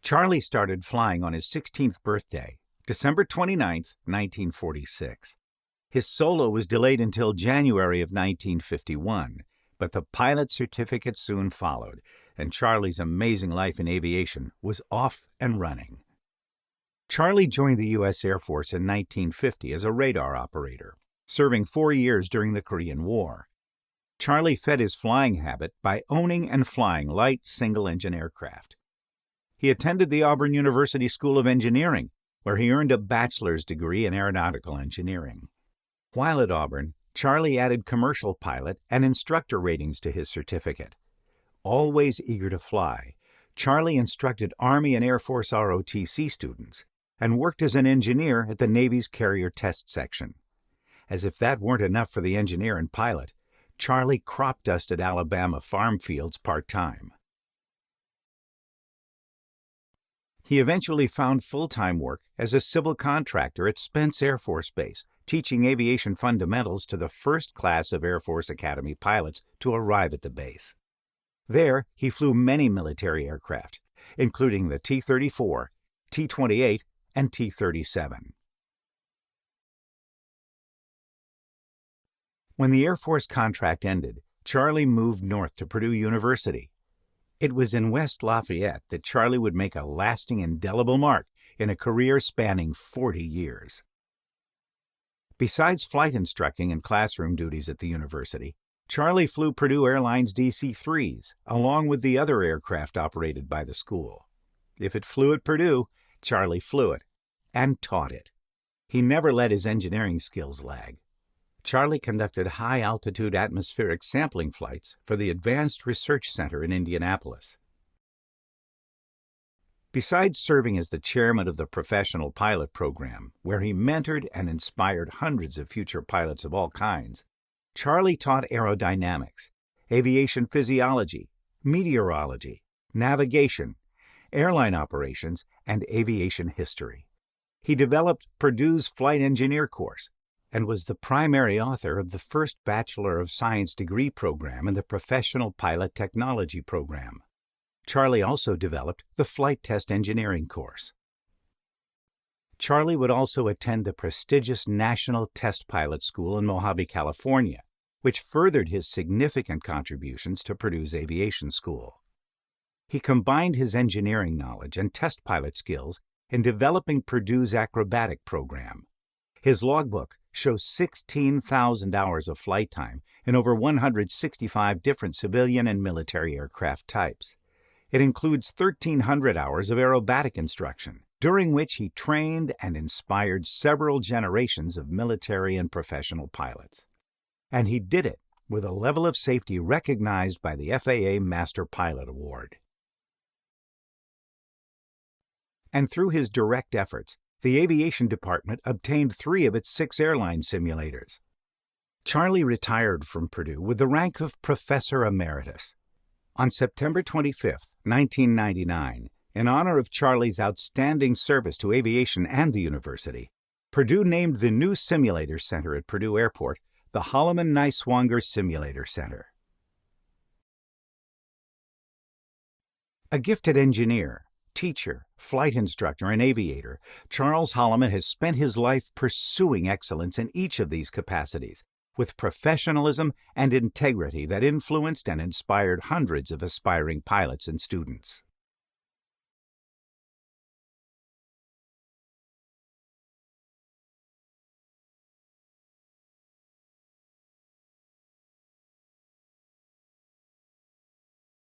Charlie started flying on his 16th birthday, December 29, 1946. His solo was delayed until January of 1951, but the pilot certificate soon followed, and Charlie's amazing life in aviation was off and running. Charlie joined the U.S. Air Force in 1950 as a radar operator, serving 4 years during the Korean War. Charlie fed his flying habit by owning and flying light single-engine aircraft. He attended the Auburn University School of Engineering, where he earned a bachelor's degree in aeronautical engineering. While at Auburn, Charlie added commercial pilot and instructor ratings to his certificate. Always eager to fly, Charlie instructed Army and Air Force ROTC students and worked as an engineer at the Navy's Carrier Test Section. As if that weren't enough for the engineer and pilot, Charlie crop dusted Alabama farm fields part-time. He eventually found full-time work as a civil contractor at Spence Air Force Base, teaching aviation fundamentals to the first class of Air Force Academy pilots to arrive at the base. There, he flew many military aircraft, including the T-34, T-28, and T-37. When the Air Force contract ended, Charlie moved north to Purdue University. It was in West Lafayette that Charlie would make a lasting, indelible mark in a career spanning 40 years. Besides flight instructing and classroom duties at the university, Charlie flew Purdue Airlines DC-3s, along with the other aircraft operated by the school. If it flew at Purdue, Charlie flew it, and taught it. He never let his engineering skills lag. Charlie conducted high-altitude atmospheric sampling flights for the Advanced Research Center in Indianapolis. Besides serving as the chairman of the Professional Pilot Program, where he mentored and inspired hundreds of future pilots of all kinds, Charlie taught aerodynamics, aviation physiology, meteorology, navigation, airline operations, and aviation history. He developed Purdue's Flight Engineer course and was the primary author of the first Bachelor of Science degree program in the Professional Pilot Technology program. Charlie also developed the Flight Test Engineering course. Charlie would also attend the prestigious National Test Pilot School in Mojave, California, which furthered his significant contributions to Purdue's aviation school. He combined his engineering knowledge and test pilot skills in developing Purdue's acrobatic program. His logbook shows 16,000 hours of flight time in over 165 different civilian and military aircraft types. It includes 1,300 hours of aerobatic instruction, during which he trained and inspired several generations of military and professional pilots. And he did it with a level of safety recognized by the FAA Master Pilot Award. And through his direct efforts, the Aviation Department obtained 3 of its 6 airline simulators. Charlie retired from Purdue with the rank of Professor Emeritus. On September 25, 1999, in honor of Charlie's outstanding service to aviation and the university, Purdue named the new simulator center at Purdue Airport the Holleman Niswonger Simulator Center. A gifted engineer, teacher, flight instructor, and aviator, Charles Holleman has spent his life pursuing excellence in each of these capacities, with professionalism and integrity that influenced and inspired hundreds of aspiring pilots and students.